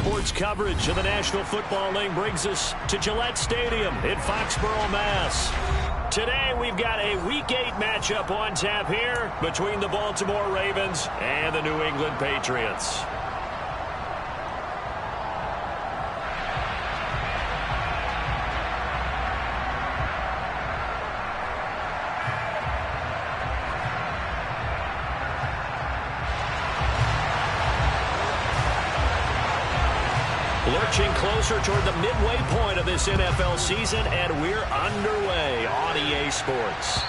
Sports coverage of the National Football League brings us to Gillette Stadium in Foxborough, Mass. Today we've got a Week 8 matchup on tap here between the Baltimore Ravens and the New England Patriots. Lurching closer toward the midway point of this NFL season, and we're underway on EA Sports.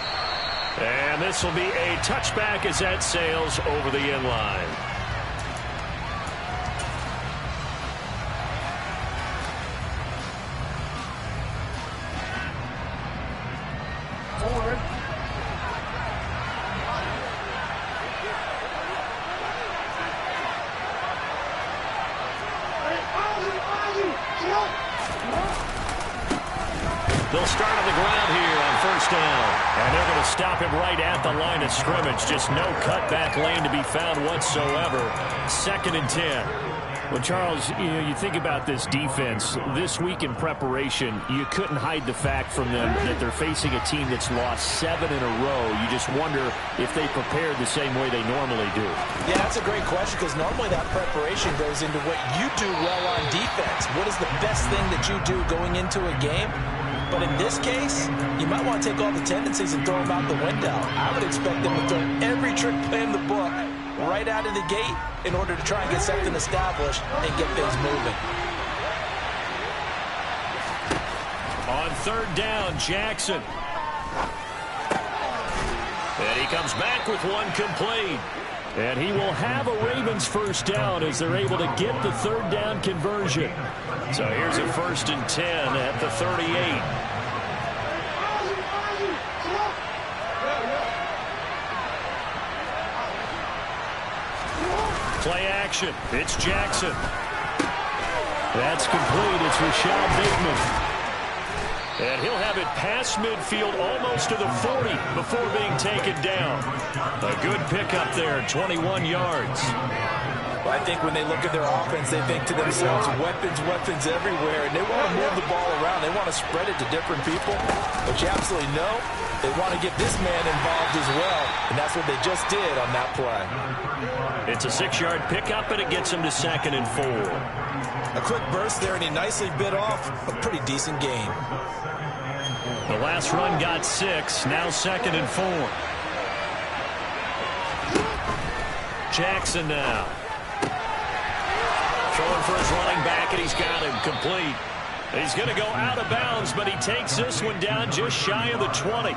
And this will be a touchback as that sails over the end line. Forward. They'll start on the ground here on first down. And they're going to stop him right at the line of scrimmage. Just no cutback lane to be found whatsoever. 2nd and 10. Well, Charles, you think about this defense. This week in preparation, you couldn't hide the fact from them that they're facing a team that's lost 7 in a row. You just wonder if they prepared the same way they normally do. Yeah, that's a great question because normally that preparation goes into what you do well on defense. What is the best thing that you do going into a game? But in this case, you might want to take all the tendencies and throw them out the window. I would expect them to throw every trick play in the book right out of the gate in order to try and get something established and get things moving. On 3rd down, Jackson. And he comes back with one complete. And he will have a Ravens first down as they're able to get the 3rd down conversion. So here's a 1st and 10 at the 38. Play action. It's Jackson. That's complete. It's Rashad Bateman. And he'll have it past midfield almost to the 40 before being taken down. A good pickup there, 21 yards. Well, I think when they look at their offense, they think to themselves, weapons, weapons everywhere. And they want to move the ball around. They want to spread it to different people. But you absolutely know they want to get this man involved as well. And that's what they just did on that play. It's a 6-yard pickup, and it gets him to 2nd and 4. A quick burst there, and he nicely bit off a pretty decent gain. The last run got 6, now 2nd and 4. Jackson now. Throwing for his running back, and he's got him complete. He's going to go out of bounds, but he takes this one down just shy of the 20.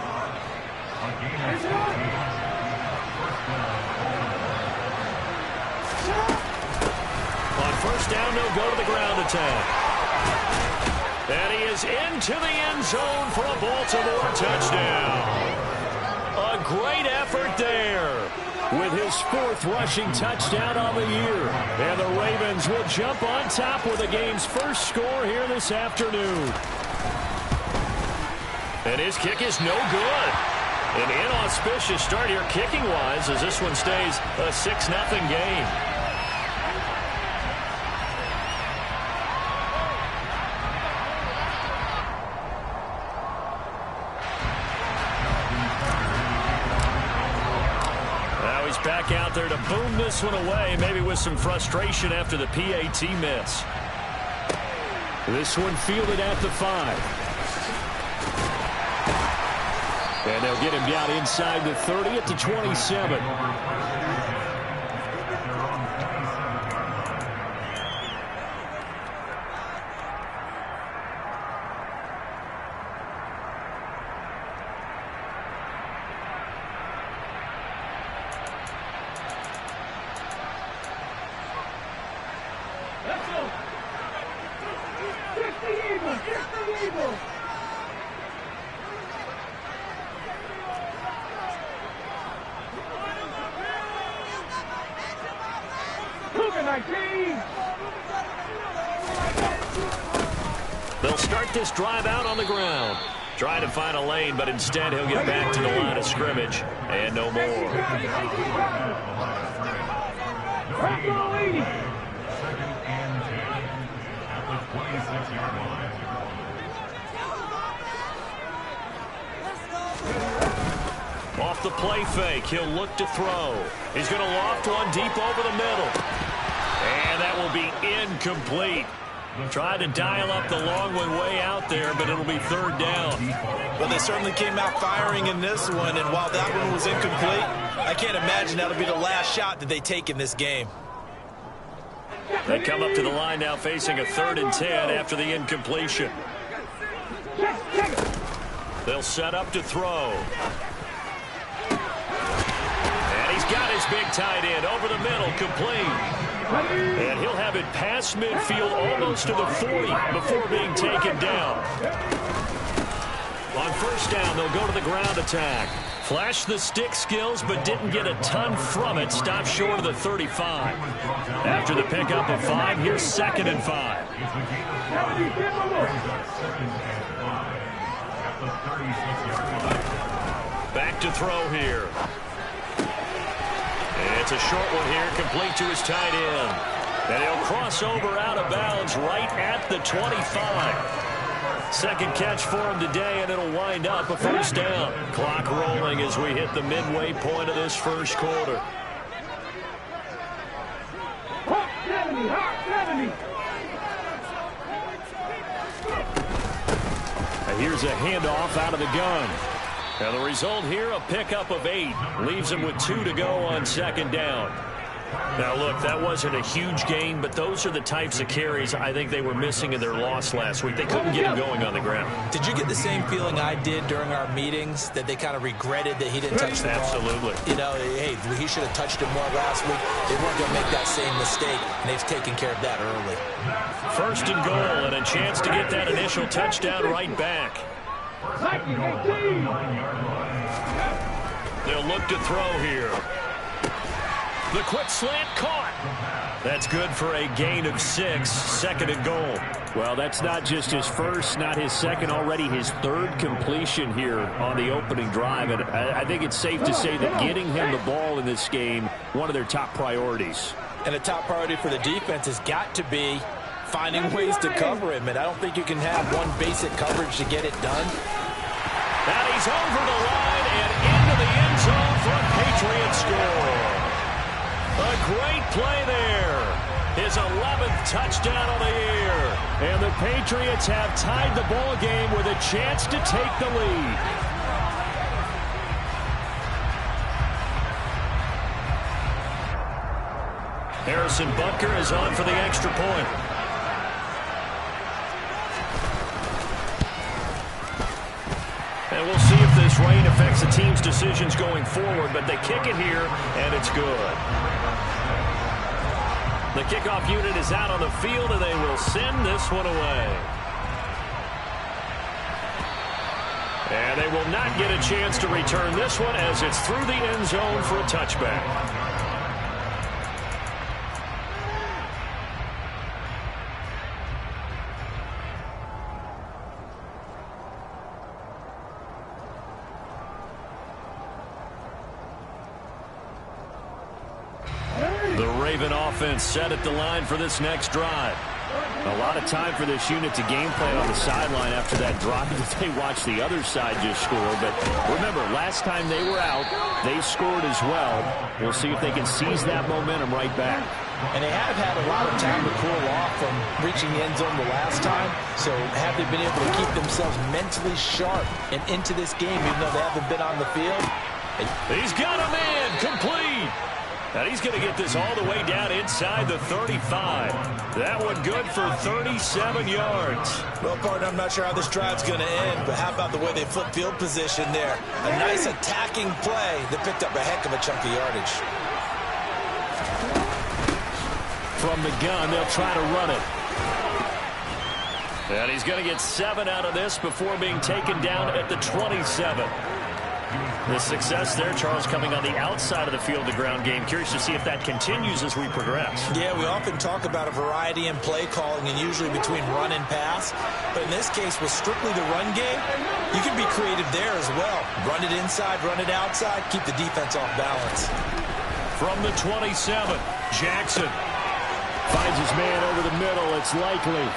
On first down, they'll go to the ground attack. And he is into the end zone for a Baltimore touchdown. A great effort there with his 4th rushing touchdown on the year. And the Ravens will jump on top with the game's first score here this afternoon. And his kick is no good. An inauspicious start here kicking-wise as this one stays a 6-0 game. Back out there to boom this one away, maybe with some frustration after the PAT miss. This one fielded at the 5. And they'll get him down inside the 30 at the 27. They'll start this drive out on the ground. Trying to find a lane, but instead he'll get back to the line of scrimmage and no more. Off the play fake, he'll look to throw. He's going to loft one deep over the middle. And that will be incomplete. Tried to dial up the long one way out there, but it'll be third down. Well, they certainly came out firing in this one, and while that one was incomplete, I can't imagine that'll be the last shot that they take in this game. They come up to the line now facing a 3rd and 10 after the incompletion. They'll set up to throw. And he's got his big tight end over the middle, complete. And he'll have it past midfield almost to the 40 before being taken down. On first down, they'll go to the ground attack. Flashed the stick skills, but didn't get a ton from it. Stopped short of the 35. After the pickup of 5, here's 2nd and 5. Back to throw here. And it's a short one here, complete to his tight end. And he'll cross over out of bounds right at the 25. Second catch for him today, and it'll wind up a first down. Clock rolling as we hit the midway point of this first quarter. Here's a handoff out of the gun. And the result here, a pickup of 8. Leaves him with 2 to go on second down. Now, look, that wasn't a huge gain, but those are the types of carries I think they were missing in their loss last week. They couldn't get him going on the ground. Did you get the same feeling I did during our meetings, that they kind of regretted that he didn't touch the ball? Absolutely. You know, hey, he should have touched it more last week. They weren't going to make that same mistake, and they've taken care of that early. First and goal, and a chance to get that initial touchdown right back. They'll look to throw here. The quick slant caught. That's good for a gain of 6. Second and goal. Well, that's not just his first, not his second, already his 3rd completion here on the opening drive. And I think it's safe to say that getting him the ball in this game, one of their top priorities. And a top priority for the defense has got to be finding ways to cover him. And I don't think you can have one basic coverage to get it done. And he's over the line and into the end zone for a Patriot score. A great play there. His 11th touchdown of the year. And the Patriots have tied the ball game with a chance to take the lead. Harrison Butker is on for the extra point. And we'll see if this rain affects the team's decisions going forward, but they kick it here, and it's good. The kickoff unit is out on the field, and they will send this one away. And they will not get a chance to return this one as it's through the end zone for a touchback. Offense set at the line for this next drive. A lot of time for this unit to game plan on the sideline after that drive that they watched the other side just score. But remember, last time they were out, they scored as well. We'll see if they can seize that momentum right back. And they have had a lot of time to cool off from reaching the end zone the last time. So have they been able to keep themselves mentally sharp and into this game, even though they haven't been on the field? He's got a man complete. And he's going to get this all the way down inside the 35. That one good for 37 yards. Well, partner, I'm not sure how this drive's going to end, but how about the way they flip field position there? A nice attacking play that picked up a heck of a chunk of yardage. From the gun, they'll try to run it. And he's going to get 7 out of this before being taken down at the 27. The success there, Charles, coming on the outside of the field, the ground game. Curious to see if that continues as we progress. Yeah, we often talk about a variety in play calling and usually between run and pass. But in this case, with strictly the run game, you can be creative there as well. Run it inside, run it outside, keep the defense off balance. From the 27, Jackson. Finds his man over the middle. It's Likely.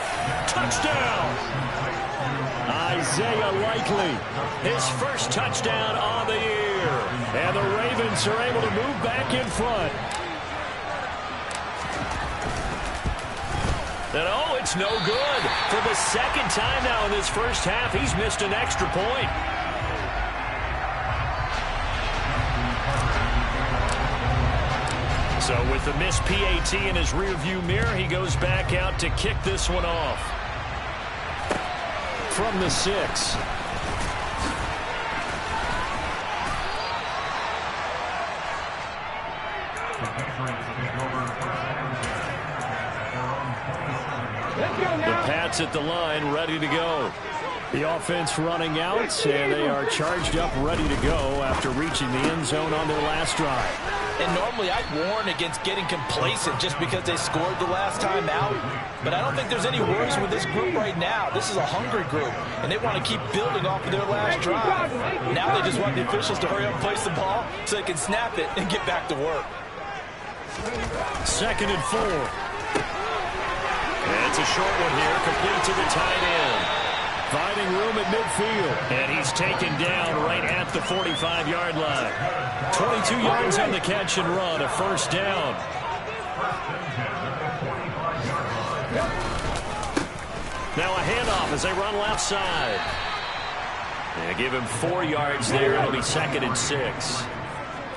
Touchdown! Isaiah Likely. His first touchdown on the year. And the Ravens are able to move back in front. And oh, it's no good. For the second time now in this first half, he's missed an extra point. So with the missed PAT in his rearview mirror, he goes back out to kick this one off. From the 6. The Pats at the line, ready to go. The offense running out, and they are charged up, ready to go after reaching the end zone on their last drive. And normally I'd warn against getting complacent just because they scored the last time out. But I don't think there's any worries with this group right now. This is a hungry group, and they want to keep building off of their last drive. Now they just want the officials to hurry up and place the ball so they can snap it and get back to work. 2nd and 4. And it's a short one here, complete to the tight end. Finding room at midfield. And he's taken down right at the 45-yard line. 22 yards on the catch and run, a first down. Now a handoff as they run left side. They give him 4 yards there. It'll be 2nd and 6.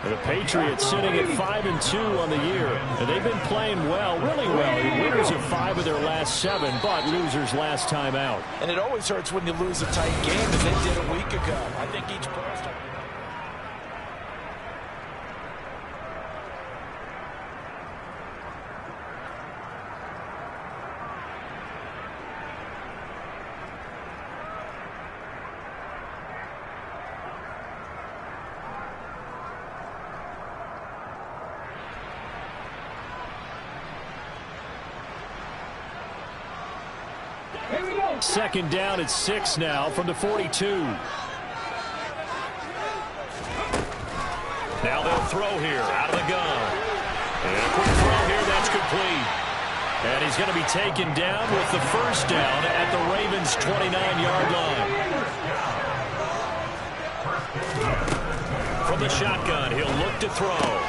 The Patriots sitting at 5-2 on the year. And they've been playing well, really well. Winners of 5 of their last 7, but losers last time out. And it always hurts when you lose a tight game, as they did a week ago. I think each person... Second down at 6 now from the 42. Now they'll throw here out of the gun. And a quick throw here, that's complete. And he's going to be taken down with the first down at the Ravens' 29-yard line. From the shotgun, he'll look to throw.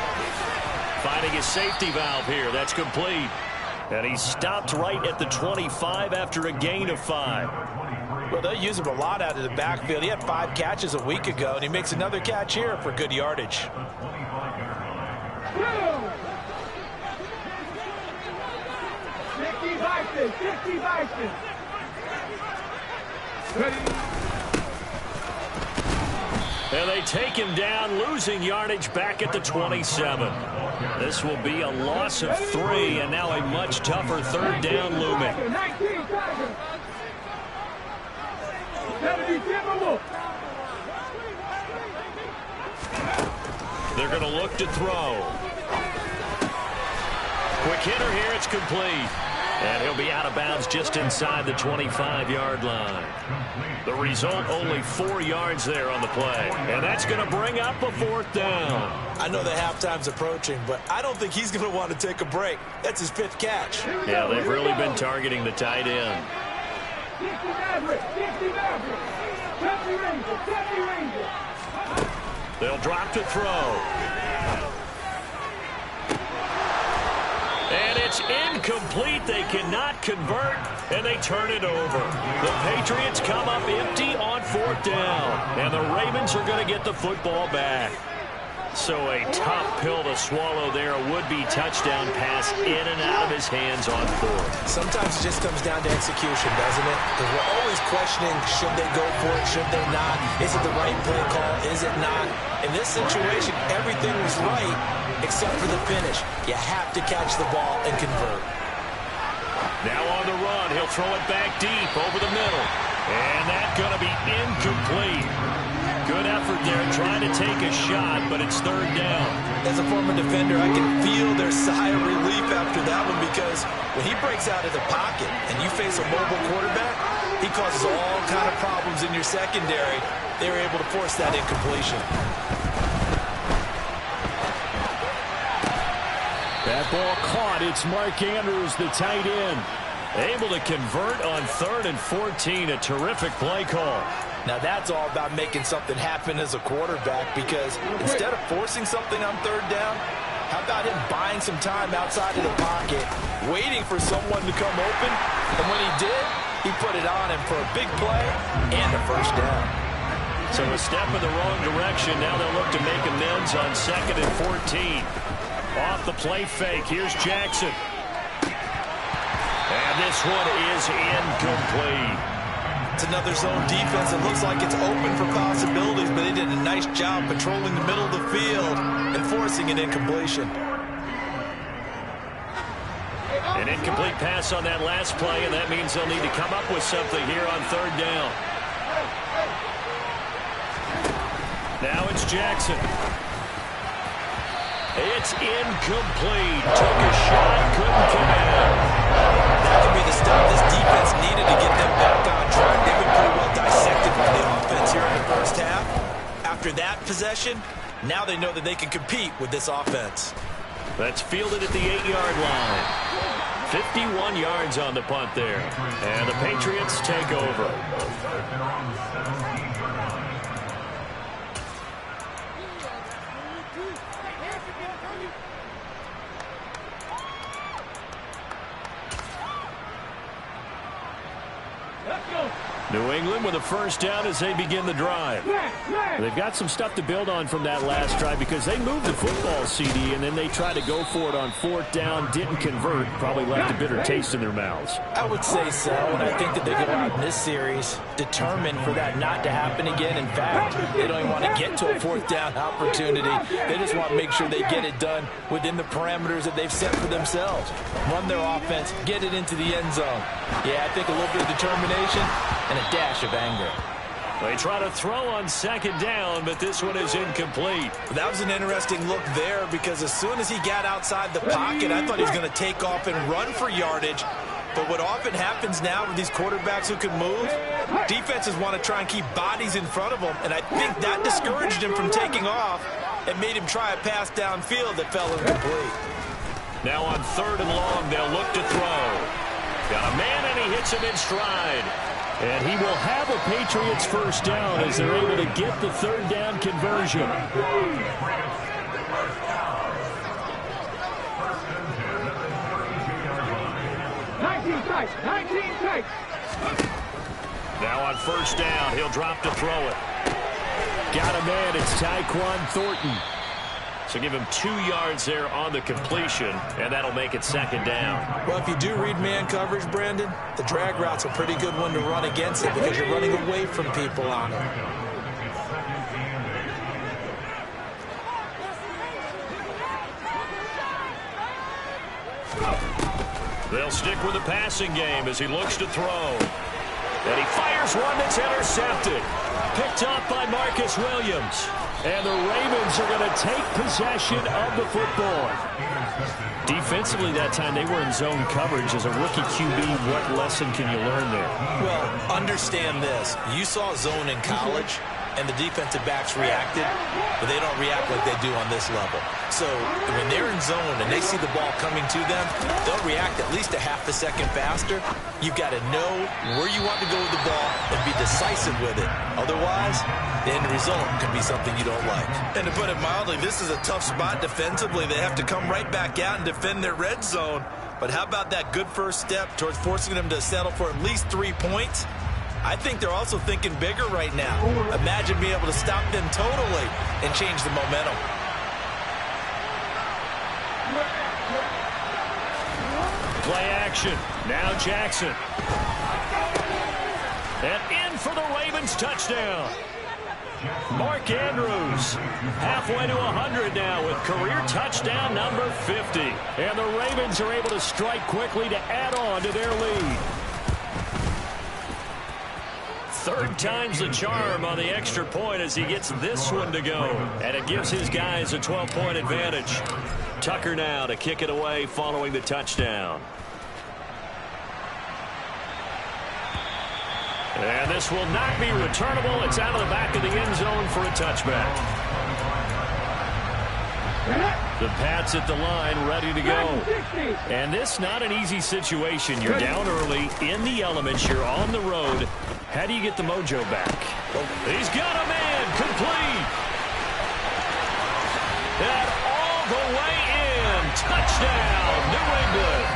Finding his safety valve here, that's complete. And he stopped right at the 25 after a gain of 5. Well, they use him a lot out of the backfield. He had 5 catches a week ago, and he makes another catch here for good yardage. And they take him down, losing yardage back at the 27. This will be a loss of 3, and now a much tougher 3rd down looming. They're going to look to throw. Quick hitter here, it's complete. And he'll be out of bounds just inside the 25-yard line. The result, only 4 yards there on the play. And that's going to bring up a 4th down. I know that halftime's approaching, but I don't think he's going to want to take a break. That's his 5th catch. Yeah, they've really been targeting the tight end. They'll drop to throw. And it's incomplete. They cannot convert, and they turn it over. The Patriots come up empty on 4th down, and the Ravens are going to get the football back. So a tough pill to swallow there. A would-be touchdown pass in and out of his hands on 4th. Sometimes it just comes down to execution, doesn't it? Because we're always questioning, should they go for it, should they not? Is it the right play call? Is it not? In this situation, everything was right except for the finish. You have to catch the ball and convert. Now on the run, he'll throw it back deep over the middle. And that's going to be incomplete. Good effort there, trying to take a shot, but it's 3rd down. As a former defender, I can feel their sigh of relief after that one, because when he breaks out of the pocket and you face a mobile quarterback, he causes all kind of problems in your secondary. They were able to force that incompletion. That ball caught. It's Mark Andrews, the tight end. Able to convert on 3rd and 14. A terrific play call. Now that's all about making something happen as a quarterback, because instead of forcing something on 3rd down, how about him buying some time outside of the pocket, waiting for someone to come open, and when he did, he put it on him for a big play and a 1st down. So a step in the wrong direction. Now they'll look to make amends on 2nd and 14. Off the play fake. Here's Jackson. And this one is incomplete. It's another zone defense. It looks like it's open for possibilities, but they did a nice job controlling the middle of the field and forcing an incompletion. An incomplete pass on that last play, and that means they'll need to come up with something here on 3rd down. Now it's Jackson. It's incomplete. Took a shot, couldn't connect. That could be the stop this defense needed to get them back on track. They've been pretty well dissected by the offense here in the 1st half. After that possession, now they know that they can compete with this offense. That's fielded at the 8-yard line. 51 yards on the punt there. And the Patriots take over. New England with a 1st down as they begin the drive. They've got some stuff to build on from that last drive, because they moved the football, CD, and then they tried to go for it on 4th down, didn't convert, probably left a bitter taste in their mouths. I would say so, and I think that they go out in this series determined for that not to happen again. In fact, they don't even want to get to a 4th down opportunity. They just want to make sure they get it done within the parameters that they've set for themselves. Run their offense, get it into the end zone. Yeah, I think a little bit of determination and a dash of anger. They try to throw on 2nd down, but this one is incomplete. That was an interesting look there, because as soon as he got outside the pocket, I thought he was going to take off and run for yardage. But what often happens now with these quarterbacks who can move, defenses want to try and keep bodies in front of them, and I think that discouraged him from taking off and made him try a pass downfield that fell incomplete. Now on 3rd and long, they'll look to throw. Got a man, and he hits him in stride. And he will have a Patriots 1st down as they're able to get the 3rd down conversion. Now on 1st down, he'll drop to throw it. Got a man, it's Tyquan Thornton. So give him 2 yards there on the completion, and that'll make it 2nd down. Well, if you do read man coverage, Brandon, the drag route's a pretty good one to run against it, because you're running away from people on it. They'll stick with the passing game as he looks to throw. And he fires one that's intercepted. Picked up by Marcus Williams. And the Ravens are going to take possession of the football. Defensively that time, they were in zone coverage. As a rookie QB, what lesson can you learn there? Well, understand this. You saw zone in college, and the defensive backs reacted, but they don't react like they do on this level. So when they're in zone and they see the ball coming to them, they'll react at least a half a second faster. You've got to know where you want to go with the ball and be decisive with it. Otherwise, the end result can be something you don't like. And to put it mildly, this is a tough spot defensively. They have to come right back out and defend their red zone. But how about that good 1st step towards forcing them to settle for at least 3 points? I think they're also thinking bigger right now. Imagine being able to stop them totally and change the momentum. Play action. Now Jackson. And in for the Ravens touchdown. Mark Andrews halfway to 100 now with career touchdown number 50. And the Ravens are able to strike quickly to add on to their lead. 3rd time's the charm on the extra point as he gets this one to go. And it gives his guys a 12-point advantage. Tucker now to kick it away following the touchdown. And this will not be returnable. It's out of the back of the end zone for a touchback. The Pats at the line, ready to go. And this not an easy situation. You're down early, in the elements, you're on the road. How do you get the mojo back? He's got a man, complete. And all the way in. Touchdown, New England.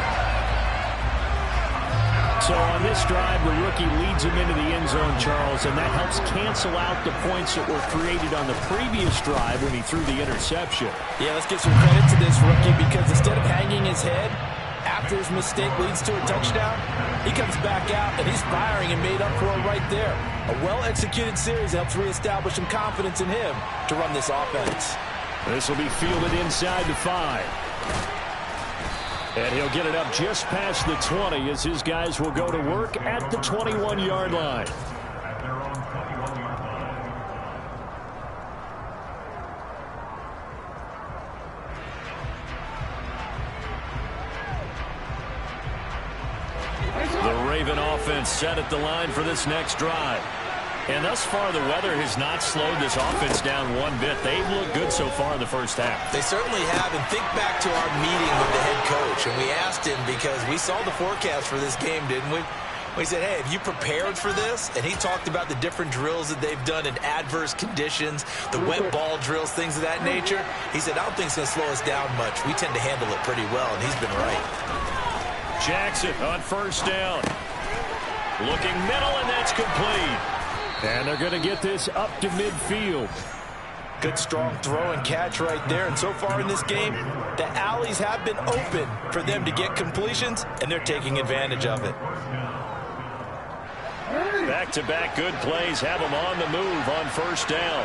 So on this drive, the rookie leads him into the end zone, Charles, and that helps cancel out the points that were created on the previous drive when he threw the interception. Yeah, let's give some credit to this rookie because instead of hanging his head after his mistake leads to a touchdown, he comes back out and he's firing and made up for it right there. A well-executed series helps reestablish some confidence in him to run this offense. This will be fielded inside the 5. And he'll get it up just past the 20 as his guys will go to work at the 21-yard line. The Raven offense set at the line for this next drive. And thus far, the weather has not slowed this offense down one bit. They've looked good so far in the first half. They certainly have. And think back to our meeting with the head coach. And we asked him because we saw the forecast for this game, didn't we? We said, hey, have you prepared for this? And he talked about the different drills that they've done in adverse conditions, the wet ball drills, things of that nature. He said, I don't think it's going to slow us down much. We tend to handle it pretty well, and he's been right. Jackson on first down. Looking middle, and that's complete. And they're going to get this up to midfield. Good strong throw and catch right there. And so far in this game, the alleys have been open for them to get completions, and they're taking advantage of it. Back-to-back good plays have them on the move on first down.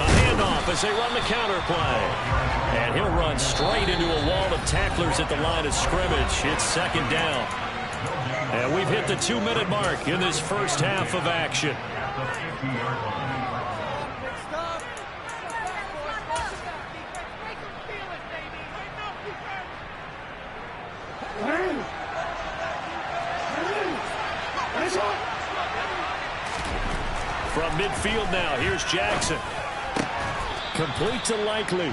A handoff as they run the counter play. And he'll run straight into a wall of tacklers at the line of scrimmage. It's second down. And we've hit the 2-minute mark in this first half of action. From midfield now, here's Jackson. Complete to Likely.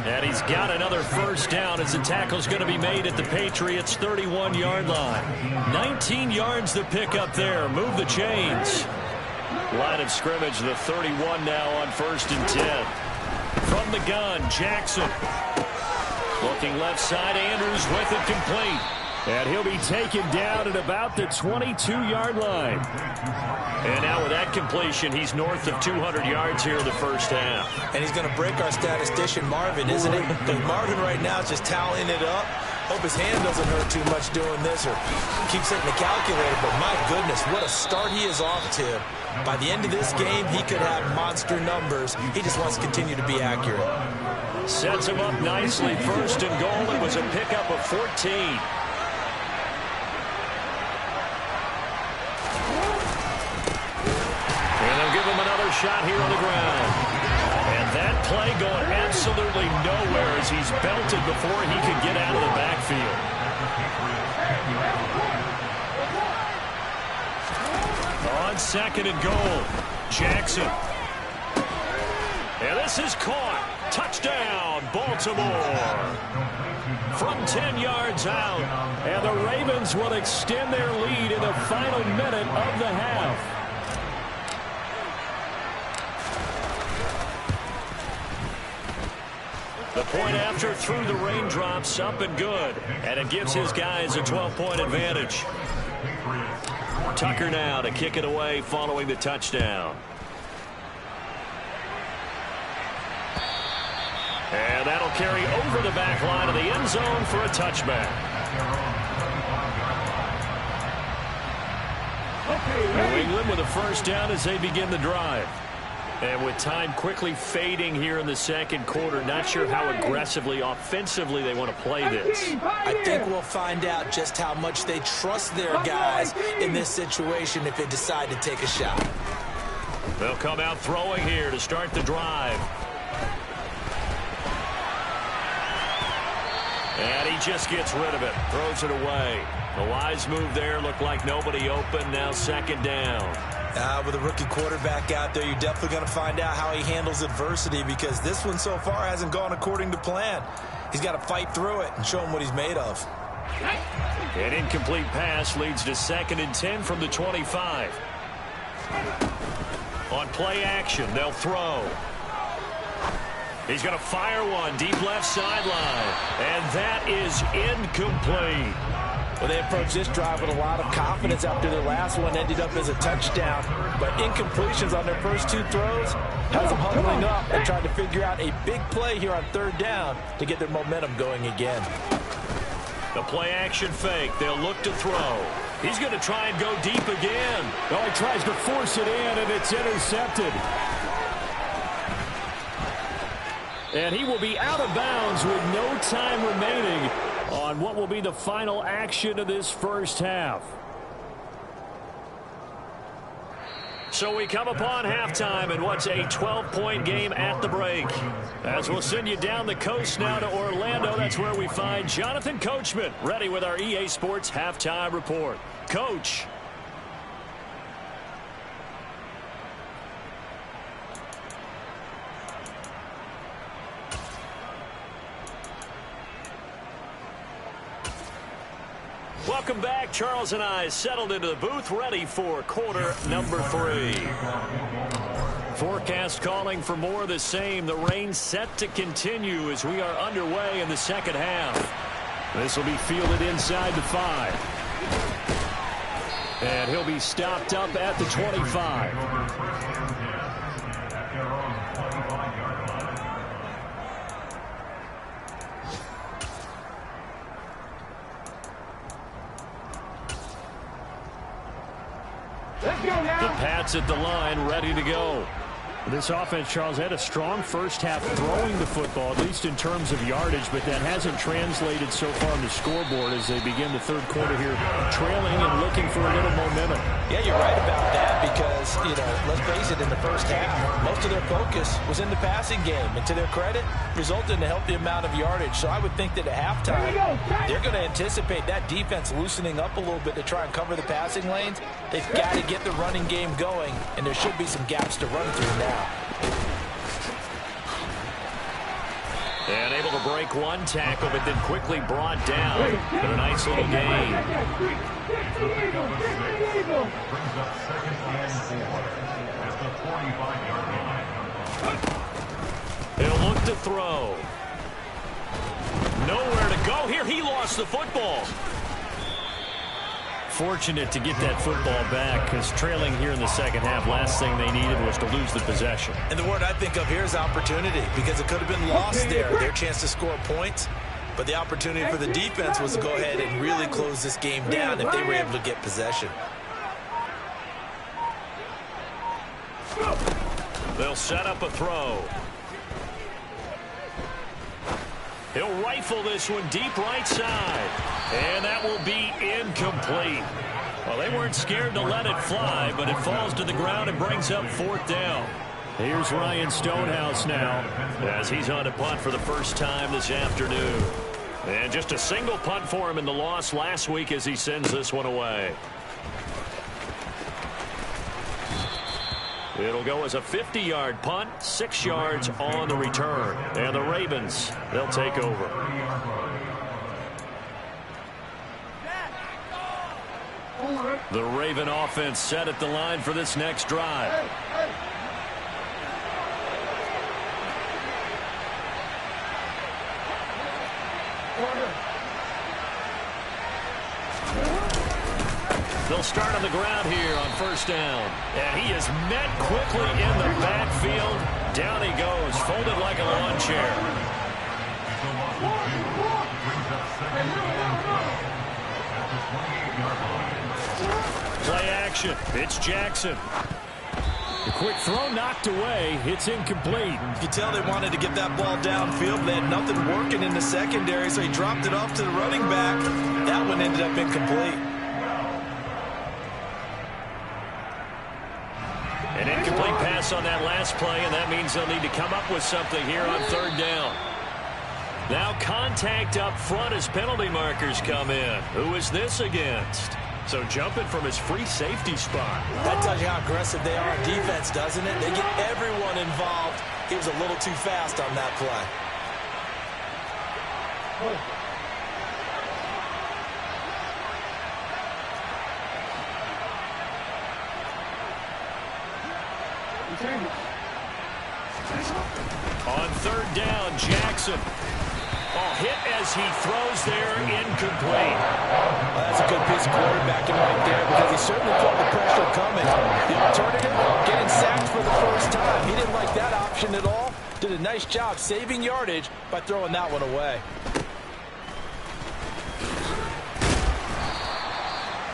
And he's got another first down as the tackle's going to be made at the Patriots' 31-yard line. 19 yards to pick up there. Move the chains. Line of scrimmage, the 31 now on 1st and 10. From the gun, Jackson. Looking left side, Andrews with it complete. And he'll be taken down at about the 22-yard line. And now with that completion, he's north of 200 yards here in the first half. And he's going to break our statistician, Marvin, isn't it? Because Marvin right now is just tallying it up. Hope his hand doesn't hurt too much doing this or keeps hitting the calculator. But my goodness, what a start he is off to. By the end of this game, he could have monster numbers. He just wants to continue to be accurate. Sets him up nicely. First and goal. It was a pickup of 14. Shot here on the ground. And that play going absolutely nowhere as he's belted before he could get out of the backfield. On second and goal, Jackson. And this is caught. Touchdown, Baltimore. From 10 yards out. And the Ravens will extend their lead in the final minute of the half. The point after through the raindrops, up and good. And it gives his guys a 12-point advantage. Tucker now to kick it away following the touchdown. And that'll carry over the back line of the end zone for a touchback. New England with a first down as they begin the drive. And with time quickly fading here in the second quarter, not sure how aggressively, offensively they want to play this. I think we'll find out just how much they trust their guys in this situation if they decide to take a shot. They'll come out throwing here to start the drive. And he just gets rid of it, throws it away. A wise move there. Looked like nobody open. Now second down. With a rookie quarterback out there, you're definitely going to find out how he handles adversity, because this one so far hasn't gone according to plan. He's got to fight through it and show him what he's made of. An incomplete pass leads to 2nd and 10 from the 25. On play action, they'll throw. He's going to fire one deep left sideline, and that is incomplete. Well, they approached this drive with a lot of confidence after their last one ended up as a touchdown. But incompletions on their first 2 throws has them huddling up and trying to figure out a big play here on 3rd down to get their momentum going again. The play action fake. They'll look to throw. He's going to try and go deep again. Oh, he tries to force it in, and it's intercepted. And he will be out of bounds with no time remaining on what will be the final action of this first half. So we come upon halftime in what's a 12-point game at the break. As we'll send you down the coast now to Orlando, that's where we find Jonathan Coachman ready with our EA Sports Halftime Report. Coach. Welcome back. Charles and I settled into the booth, ready for quarter number 3. Forecast calling for more of the same. The rain set to continue as we are underway in the second half. This will be fielded inside the 5. And he'll be stopped up at the 25. The Pats at the line, ready to go. This offense, Charles, had a strong first half throwing the football, at least in terms of yardage, but that hasn't translated so far on the scoreboard as they begin the 3rd quarter here, trailing and looking for a little momentum. Yeah, you're right about that, because, let's face it, in the first half, most of their focus was in the passing game, and to their credit, resulted in a healthy amount of yardage. So I would think that at halftime, they're going to anticipate that defense loosening up a little bit to try and cover the passing lanes. They've got to get the running game going, and there should be some gaps to run through now. And able to break one tackle, but then quickly brought down. But a nice little gain. He'll look to throw. Nowhere to go here. He lost the football. Fortunate to get that football back, because trailing here in the second half, last thing they needed was to lose the possession. And the word I think of here is opportunity, because it could have been lost there, their chance to score points. But the opportunity for the defense was to go ahead and really close this game down if they were able to get possession. They'll set up a throw. He'll rifle this one deep right side. And that will be incomplete. Well, they weren't scared to let it fly, but it falls to the ground and brings up 4th down. Here's Ryan Stonehouse now, as he's on a punt for the first time this afternoon. And just a single punt for him in the loss last week as he sends this one away. It'll go as a 50-yard punt, 6 yards on the return. And the Ravens, they'll take over. The Raven offense set at the line for this next drive. They'll start on the ground here on 1st down. And he is met quickly in the backfield. Down he goes, folded like a lawn chair. Play action. It's Jackson. The quick throw knocked away. It's incomplete. You can tell they wanted to get that ball downfield, but they had nothing working in the secondary, so he dropped it off to the running back. That one ended up incomplete. An incomplete pass on that last play, and that means they'll need to come up with something here on 3rd down. Now contact up front as penalty markers come in. Who is this against? So jumping from his free safety spot. That tells you how aggressive they are on defense, doesn't it? They get everyone involved. He was a little too fast on that play. On third down, Jackson. Oh, hit as he throws there, incomplete. Well, that's a good piece of quarterbacking right there because he certainly felt the pressure coming. The alternative, getting sacked for the first time. He didn't like that option at all. Did a nice job saving yardage by throwing that one away.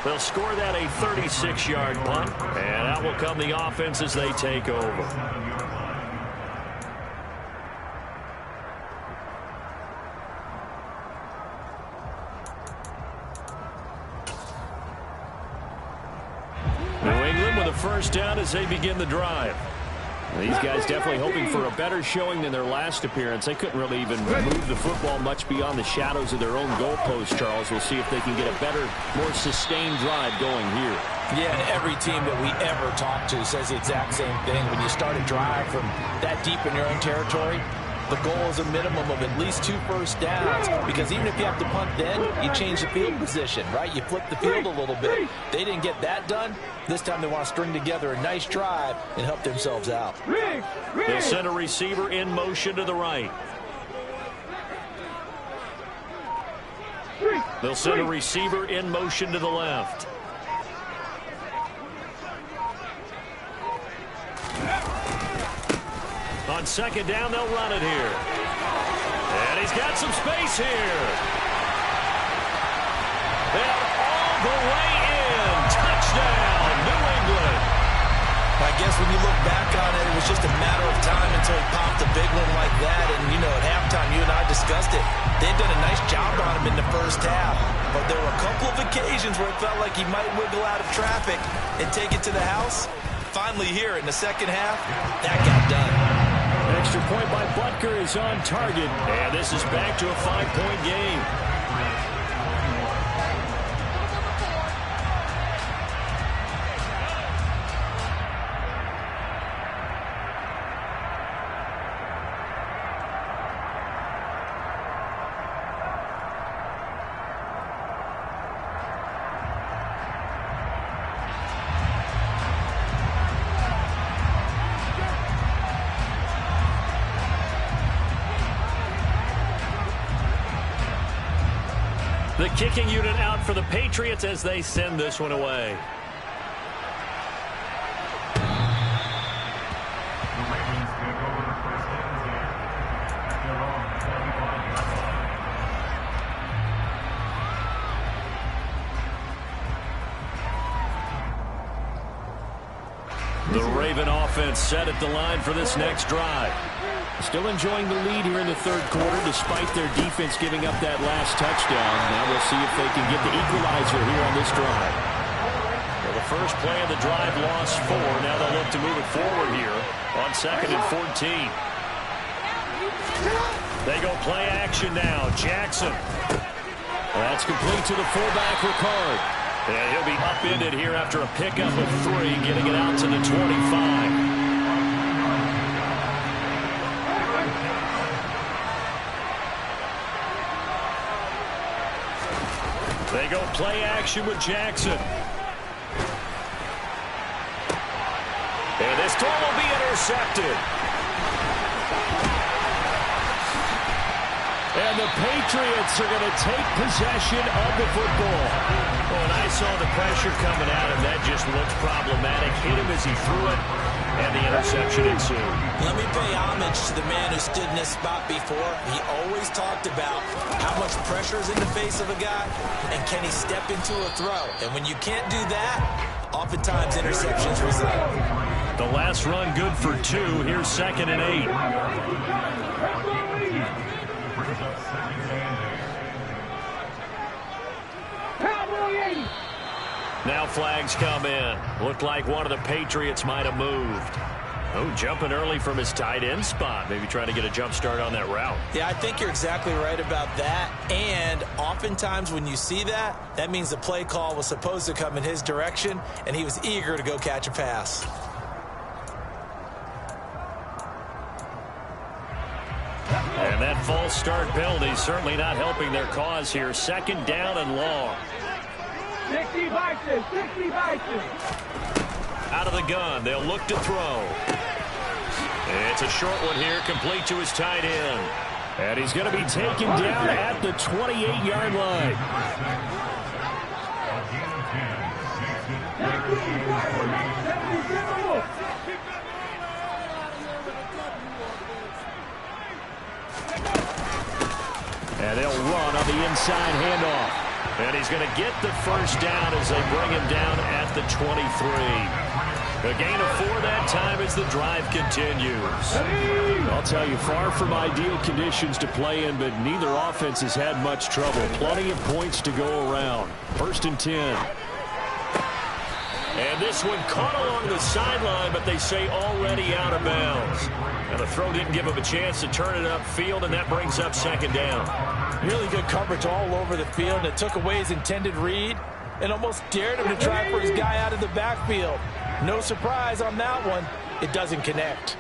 They'll score that a 36-yard punt, and out will come the offense as they take over. First down as they begin the drive. These guys definitely hoping for a better showing than their last appearance. They couldn't really even move the football much beyond the shadows of their own goalpost, Charles. We'll see if they can get a better, more sustained drive going here. Yeah, and every team that we ever talk to says the exact same thing. When you start a drive from that deep in your own territory, the goal is a minimum of at least 2 first downs, because even if you have to punt then, you change the field position, right? You flip the field a little bit. They didn't get that done. This time they want to string together a nice drive and help themselves out. They'll send a receiver in motion to the right. They'll send a receiver in motion to the left. On second down, they'll run it here. And he's got some space here. And all the way in. Touchdown, New England. I guess when you look back on it, it was just a matter of time until he popped a big one like that. And, you know, at halftime, you and I discussed it. They'd done a nice job on him in the first half. But there were a couple of occasions where it felt like he might wiggle out of traffic and take it to the house. Finally here in the second half, that got done. Extra point by Butker is on target. And this is back to a 5-point game. The kicking unit out for the Patriots as they send this one away. The Raven offense set at the line for this next drive. Still enjoying the lead here in the third quarter despite their defense giving up that last touchdown. Now we'll see if they can get the equalizer here on this drive. Well, the first play of the drive lost 4. Now they'll look to move it forward here on 2nd and 14. They go play action now. Jackson. That's complete to the fullback, Ricard. And he'll be upended here after a pickup of 3, getting it out to the 25. They go play action with Jackson. And this throw will be intercepted. And the Patriots are going to take possession of the football. Well, and I saw the pressure coming at him. That just looked problematic. Hit him as he threw it, and the interception ensued. Let me pay homage to the man who stood in this spot before. He always talked about how much pressure is in the face of a guy, and can he step into a throw. And when you can't do that, oftentimes interceptions result. The last run good for 2. Here's 2nd and 8. Now flags come in. Looked like one of the Patriots might have moved. Oh, jumping early from his tight end spot. Maybe trying to get a jump start on that route. Yeah, I think you're exactly right about that. And oftentimes when you see that, that means the play call was supposed to come in his direction, and he was eager to go catch a pass. And that false start penalty certainly not helping their cause here. Second down and long. 60 Vikings, 60 Vikings. Out of the gun, they'll look to throw. It's a short one here, complete to his tight end. And he's going to be taken down at the 28-yard line. And they'll run on the inside handoff. And he's going to get the first down as they bring him down at the 23. A gain of 4 that time as the drive continues. I'll tell you, far from ideal conditions to play in, but neither offense has had much trouble. Plenty of points to go around. 1st and 10. And this one caught along the sideline, but they say already out of bounds. And the throw didn't give him a chance to turn it upfield, and that brings up 2nd down. Really good coverage all over the field. It took away his intended read and almost dared him to try for his guy out of the backfield. No surprise on that one. It doesn't connect.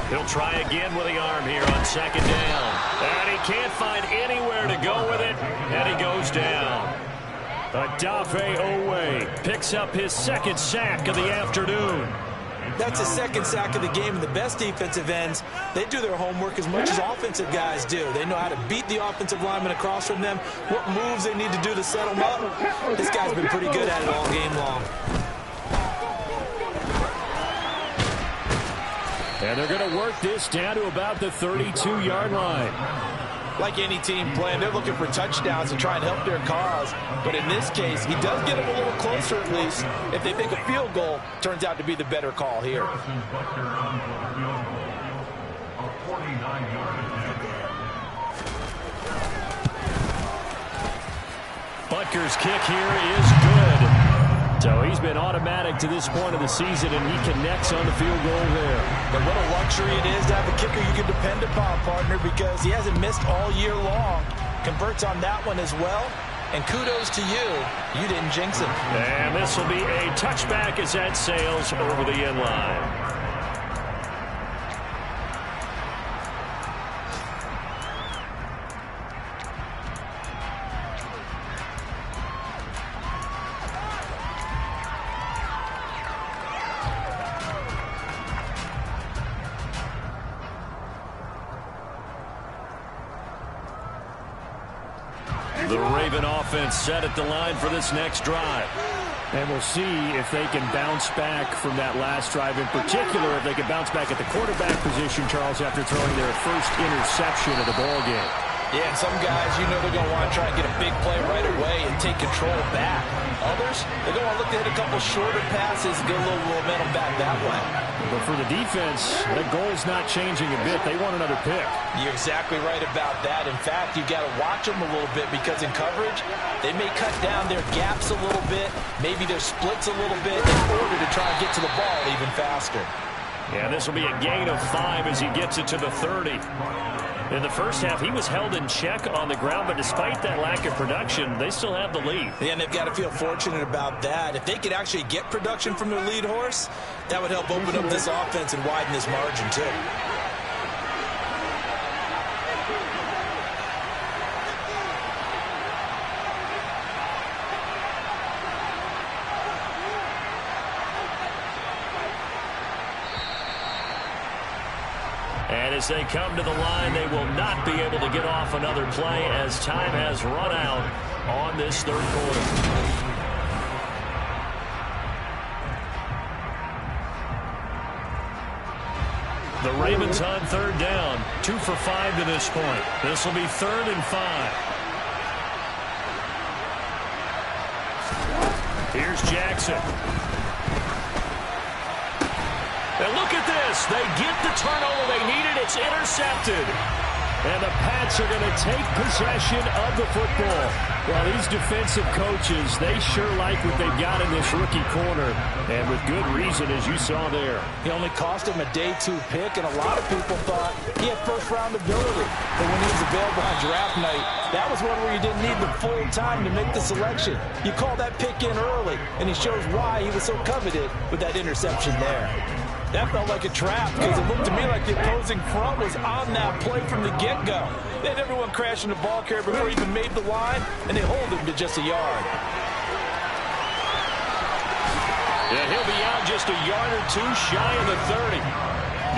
He'll try again with the arm here on 2nd down. And he can't find anywhere to go with it, and he goes down. Odafe Owe picks up his 2nd sack of the afternoon. That's his 2nd sack of the game, and the best defensive ends, they do their homework as much as offensive guys do. They know how to beat the offensive lineman across from them, what moves they need to do to set them up. This guy's been pretty good at it all game long. And they're going to work this down to about the 32-yard line. Like any team playing, they're looking for touchdowns to try and help their cause. But in this case, he does get them a little closer at least. If they make a field goal, turns out to be the better call here. Butker's kick here is good. So he's been automatic to this point of the season, and he connects on the field goal there. But what a luxury it is to have a kicker you can depend upon, partner, because he hasn't missed all year long. Converts on that one as well. And kudos to you. You didn't jinx him. And this will be a touchback as that sails over the end line. The Raven offense set at the line for this next drive. And we'll see if they can bounce back from that last drive. In particular, if they can bounce back at the quarterback position, Charles, after throwing their first interception of the ball game. Yeah, and some guys, you know they're going to want to try and get a big play right away and take control back. Others, they're going to want to look to hit a couple shorter passes and get a little momentum back that way. But for the defense, that goal's not changing a bit. They want another pick. You're exactly right about that. In fact, you've got to watch them a little bit because in coverage, they may cut down their gaps a little bit, maybe their splits a little bit in order to try and get to the ball even faster. Yeah, this will be a gain of 5 as he gets it to the 30. In the first half, he was held in check on the ground, but despite that lack of production, they still have the lead. Yeah, and they've got to feel fortunate about that. If they could actually get production from their lead horse, that would help open up this offense and widen this margin, too. And as they come to the line, they will not be able to get off another play as time has run out on this third quarter. The Ravens on 3rd down, 2 for 5 to this point. This will be 3rd and 5. Here's Jackson. And look at this. They get the turnover they needed. It's intercepted. And the Pats are going to take possession of the football. Well, these defensive coaches, they sure like what they've got in this rookie corner. And with good reason, as you saw there. He only cost him a day 2 pick, and a lot of people thought he had first-round ability. But when he was available on draft night, that was one where you didn't need the full time to make the selection. You call that pick in early, and he shows why he was so coveted with that interception there. That felt like a trap because it looked to me like the opposing front was on that play from the get-go. They had everyone crashing the ball carrier before he even made the line, and they hold him to just a yard. Yeah, he'll be out just a yard or two shy of the 30.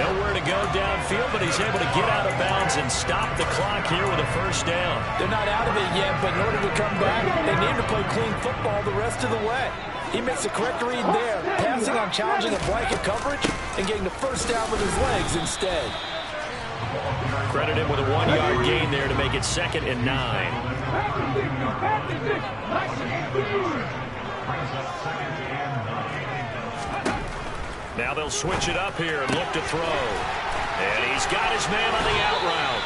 Nowhere to go downfield, but he's able to get out of bounds and stop the clock here with a first down. They're not out of it yet, but in order to come back, they need to play clean football the rest of the way. He makes the correct read there, passing on challenging a blanket coverage and getting the first down with his legs instead. Credit him with a 1-yard gain there to make it 2nd and 9. Now they'll switch it up here and look to throw. And he's got his man on the out route.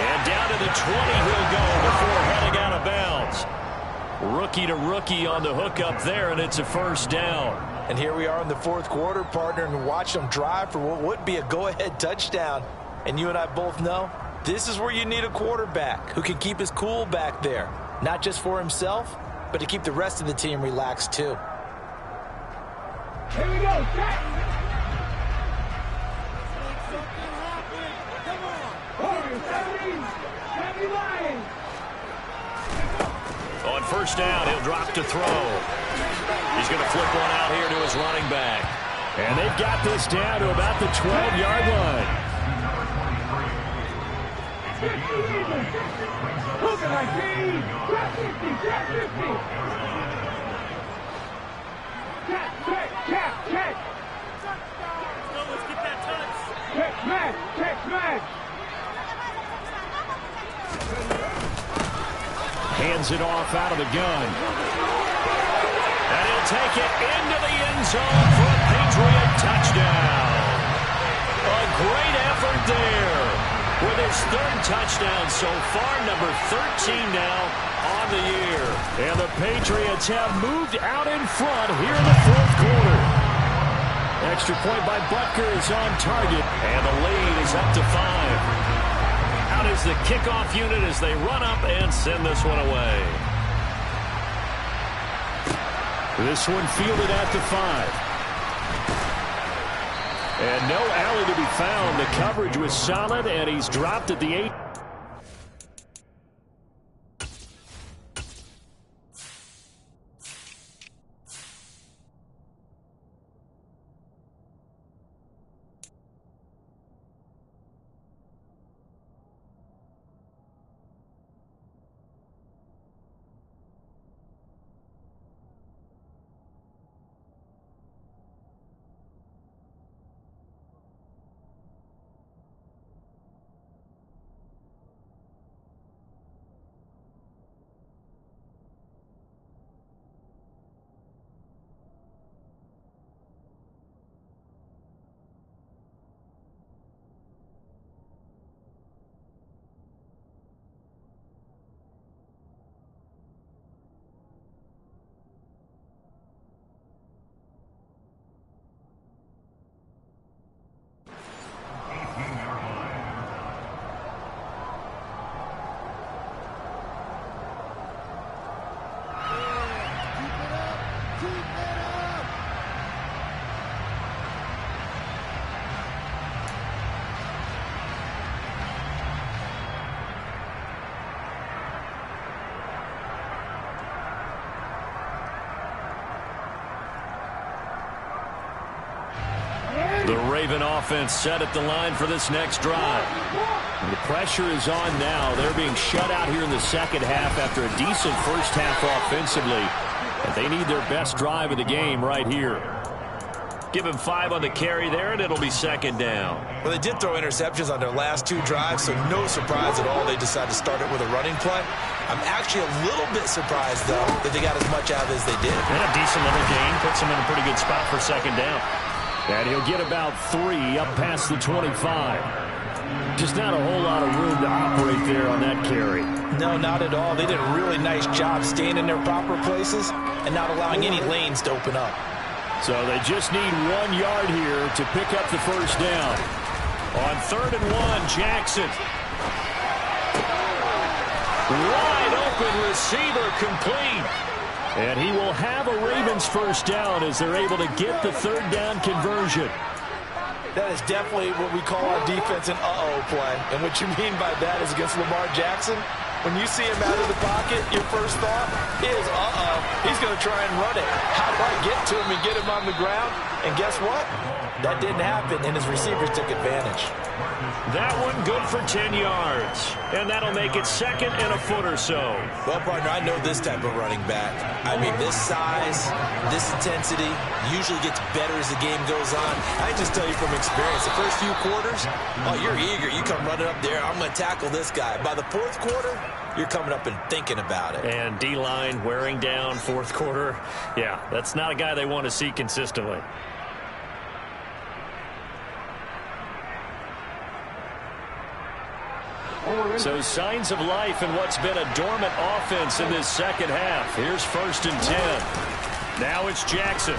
And down to the 20 he'll go before heading out of bounds. Rookie to rookie on the hookup there, and it's a first down. And here we are in the 4th quarter, partner, and watch them drive for what would be a go-ahead touchdown. And you and I both know this is where you need a quarterback who can keep his cool back there, not just for himself, but to keep the rest of the team relaxed too. Here we go, set. Warriors, 70 Lions. On first down, he'll drop to throw. He's going to flip one out here to his running back. And they've got this down to about the 12-yard line. Look at my team. Check 50, check 50. Check. Let's get that touch. Check match. Hands it off out of the gun. And he'll take it into the end zone for a Patriot touchdown. A great effort there with his 3rd touchdown so far, number 13 now on the year. And the Patriots have moved out in front here in the 4th quarter. Extra point by Butker is on target. And the lead is up to 5. Out is the kickoff unit as they run up and send this one away. This one fielded at the 5. And no alley to be found. The coverage was solid, and he's dropped at the 8. The Raven offense set at the line for this next drive. The pressure is on now. They're being shut out here in the second half after a decent first half offensively. And they need their best drive of the game right here. Give him 5 on the carry there, and it'll be second down. Well, they did throw interceptions on their last 2 drives, so no surprise at all they decided to start it with a running play. I'm actually a little bit surprised, though, that they got as much out of it as they did. And a decent little gain puts him in a pretty good spot for second down. And he'll get about 3 up past the 25. Just not a whole lot of room to operate there on that carry. No, not at all. They did a really nice job staying in their proper places and not allowing any lanes to open up. So they just need 1 yard here to pick up the first down. On 3rd and 1, Jackson. Wide open receiver complete. And he will have a Ravens first down as they're able to get the 3rd down conversion. That is definitely what we call our defense an uh-oh play. And what you mean by that is against Lamar Jackson, when you see him out of the pocket, your first thought is, uh-oh, he's going to try and run it. How do I get to him and get him on the ground? And guess what? That didn't happen, and his receivers took advantage. That one good for 10 yards. And that'll make it 2nd and a foot or so. Well, partner, I know this type of running back. I mean, this size, this intensity usually gets better as the game goes on. I just tell you from experience, the first few quarters, oh, you're eager. You come running up there, I'm going to tackle this guy. By the 4th quarter, you're coming up and thinking about it. And D-line wearing down 4th quarter. Yeah, that's not a guy they want to see consistently. So signs of life in what's been a dormant offense in this second half. Here's 1st and 10. Now it's Jackson.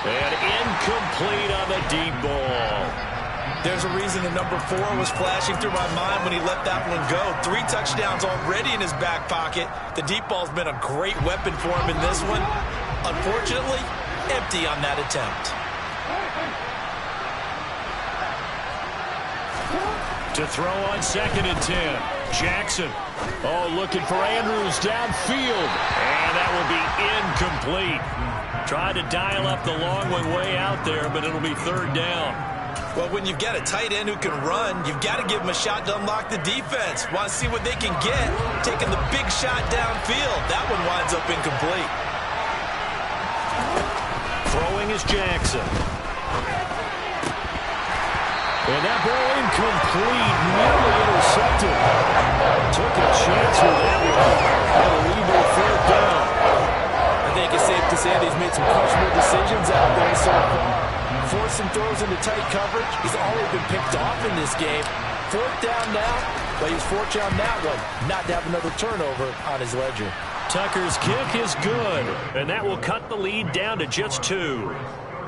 And incomplete on the deep ball. There's a reason the number 4 was flashing through my mind when he let that one go. 3 touchdowns already in his back pocket. The deep ball's been a great weapon for him in this one. Unfortunately, empty on that attempt. To throw on 2nd and 10. Jackson. Oh, looking for Andrews downfield. And that will be incomplete. Tried to dial up the long one way out there, but it'll be 3rd down. Well, when you've got a tight end who can run, you've got to give him a shot to unlock the defense. Want to see what they can get. Taking the big shot downfield. That one winds up incomplete. Throwing is Jackson. And that ball incomplete, nearly intercepted. Took a chance with that one. That'll leave it 4th down. I think it's safe to say that he's made some questionable decisions out there so far. Forced some throws into tight coverage. He's already been picked off in this game. 4th down now, but he's fortunate on that one not to have another turnover on his ledger. Tucker's kick is good, and that will cut the lead down to just 2.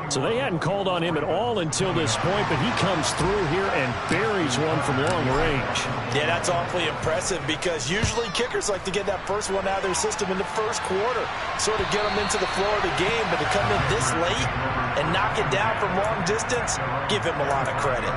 So they hadn't called on him at all until this point, but he comes through here and buries one from long range. Yeah, that's awfully impressive because usually kickers like to get that first one out of their system in the 1st quarter, sort of get them into the flow of the game, but to come in this late and knock it down from long distance, give him a lot of credit.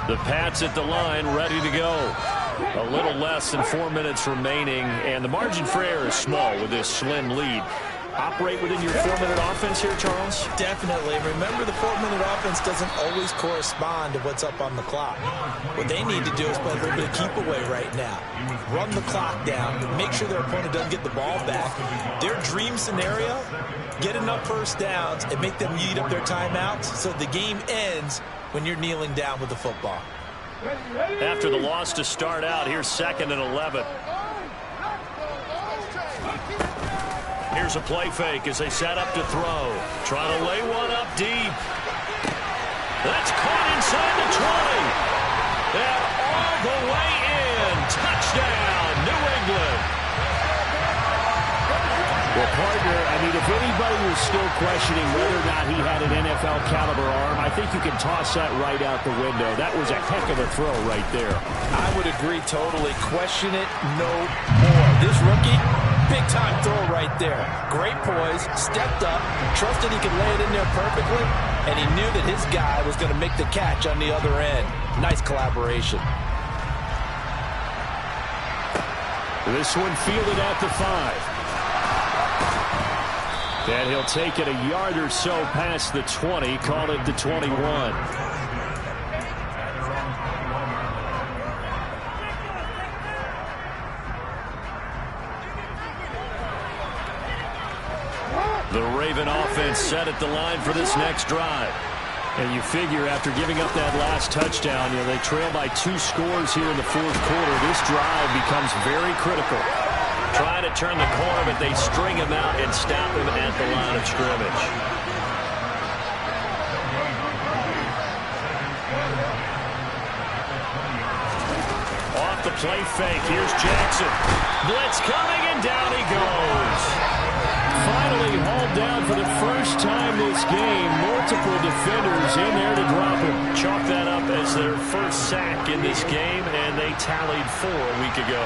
The Pats at the line, ready to go. A little less than 4 minutes remaining, and the margin for error is small with this slim lead. Operate within your 4-minute offense here, Charles? Definitely. Remember, the 4-minute offense doesn't always correspond to what's up on the clock. What they need to do is play a little bit of keep away right now. Run the clock down. Make sure their opponent doesn't get the ball back. Their dream scenario, get enough first downs and make them eat up their timeouts so the game ends when you're kneeling down with the football. After the loss to start out, here's 2nd and 11. Here's a play fake as they set up to throw. Trying to lay one up deep. That's caught inside the 20. And all the way in. Touchdown, New England. Well, partner, I mean, if anybody was still questioning whether or not he had an NFL caliber arm, I think you can toss that right out the window. That was a heck of a throw right there. I would agree totally. Question it no more. This rookie, big-time throw right there. Great poise, stepped up, trusted he could lay it in there perfectly, and he knew that his guy was going to make the catch on the other end. Nice collaboration. This one fielded at the 5. And he'll take it a yard or so past the 20, call it the 21. The Raven offense set at the line for this next drive. And you figure after giving up that last touchdown, they trail by 2 scores here in the fourth quarter. This drive becomes very critical. Trying to turn the corner, but they string him out and stop him at the line of scrimmage. Off the play fake. Here's Jackson. Blitz coming, and down he goes. Finally hauled down for the first time this game. Multiple defenders in there to drop him. Chalk that up as their first sack in this game, and they tallied 4 a week ago.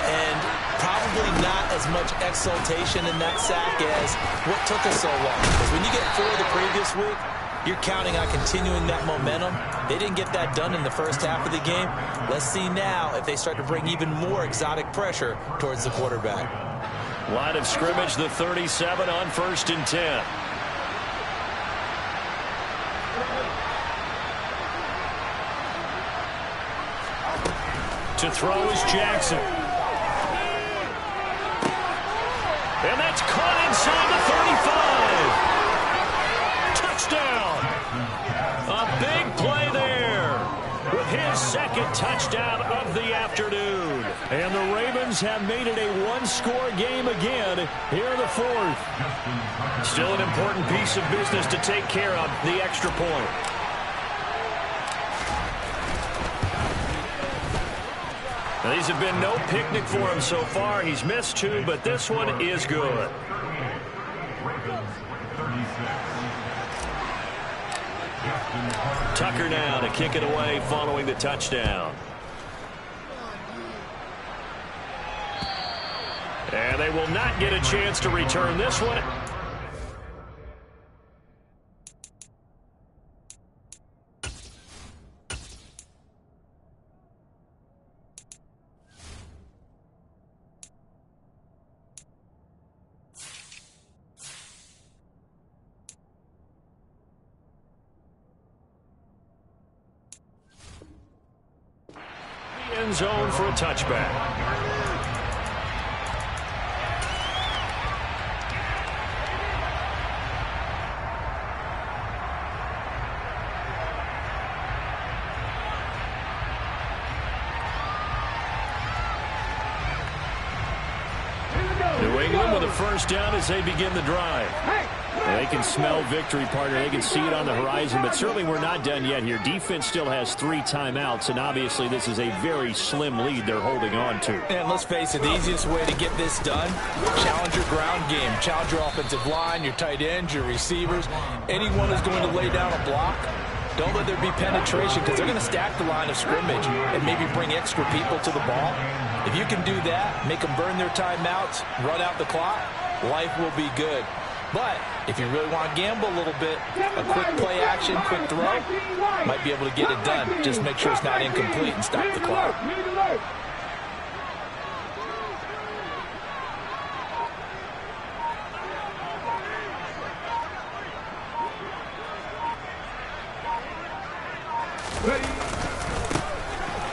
And probably not as much exultation in that sack as what took us so long. Because when you get 4 the previous week, you're counting on continuing that momentum. They didn't get that done in the first half of the game. Let's see now if they start to bring even more exotic pressure towards the quarterback. Line of scrimmage, the 37 on 1st and 10. To throw is Jackson. And that's caught inside the 35. Touchdown. A big play there with his second touchdown of the afternoon. And the Ravens have made it a 1-score game again here in the fourth. Still an important piece of business to take care of, the extra point. Now, these have been no picnic for him so far. He's missed 2, but this one is good. Tucker now to kick it away following the touchdown. And they will not get a chance to return this one. End zone for a touchback. New England with a first down as they begin the drive. They can smell victory, partner. They can see it on the horizon, but certainly we're not done yet here. Defense still has 3 timeouts, and obviously this is a very slim lead they're holding on to. And let's face it, the easiest way to get this done, challenge your ground game. Challenge your offensive line, your tight ends, your receivers. Anyone who's going to lay down a block, don't let there be penetration because they're going to stack the line of scrimmage and maybe bring extra people to the ball. If you can do that, make them burn their timeouts, run out the clock, life will be good. But if you really want to gamble a little bit, a quick play action, quick throw, might be able to get it done. Just make sure it's not incomplete and stop the clock.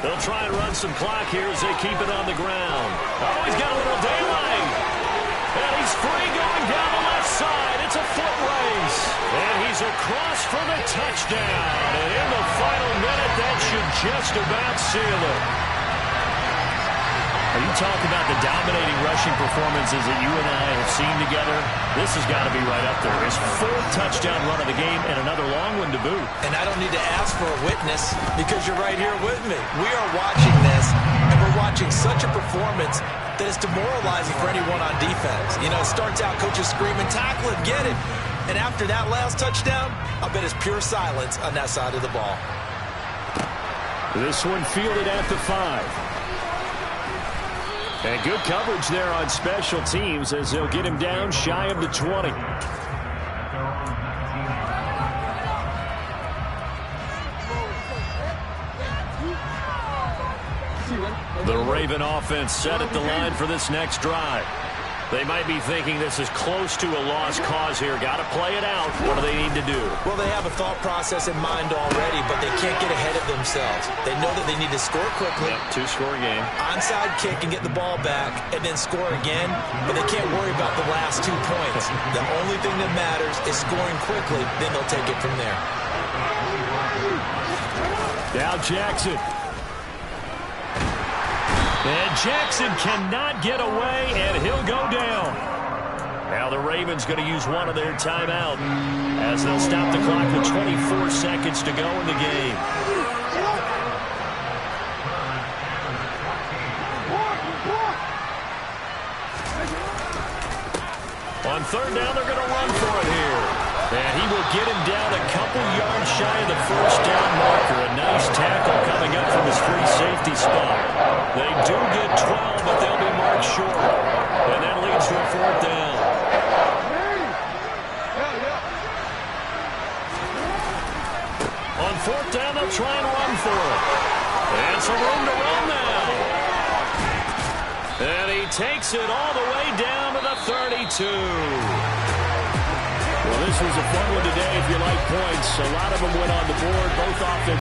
They'll try and run some clock here as they keep it on the ground. Oh, he's got a little daylight. And he's free going down the left side. It's a foot race. And he's across for the touchdown. And in the final minute, that should just about seal it. You talk about the dominating rushing performances that you and I have seen together. This has got to be right up there. His 4th touchdown run of the game and another long one to boot. And I don't need to ask for a witness because you're right here with me. We are watching this, and we're watching such a performance that is demoralizing for anyone on defense. You know, it starts out coaches screaming, tackle it, get it. And after that last touchdown, I bet it's pure silence on that side of the ball. This one fielded at the 5. And good coverage there on special teams as they'll get him down shy of the 20. The Raven offense set at the line for this next drive. They might be thinking this is close to a lost cause here. Got to play it out. What do they need to do? Well, they have a thought process in mind already, but they can't get ahead of themselves. They know that they need to score quickly. Yep, two-score game. Onside kick and get the ball back and then score again, but they can't worry about the last 2 points. The only thing that matters is scoring quickly, then they'll take it from there. Now Jackson. And Jackson cannot get away, and he'll go down. Now the Ravens going to use one of their timeout as they'll stop the clock with 24 seconds to go in the game. On third down, they're going to run for it here. And he will get him down a couple yards shy of the first down marker. A nice tackle coming up from his free safety spot. They do get 12, but they'll be marked short. And that leads to a fourth down. On fourth down, they'll try and run for it. And some room to run now. And he takes it all the way down to the 32. Well, this was a fun one today if you like points. A lot of them went on the board, both offense.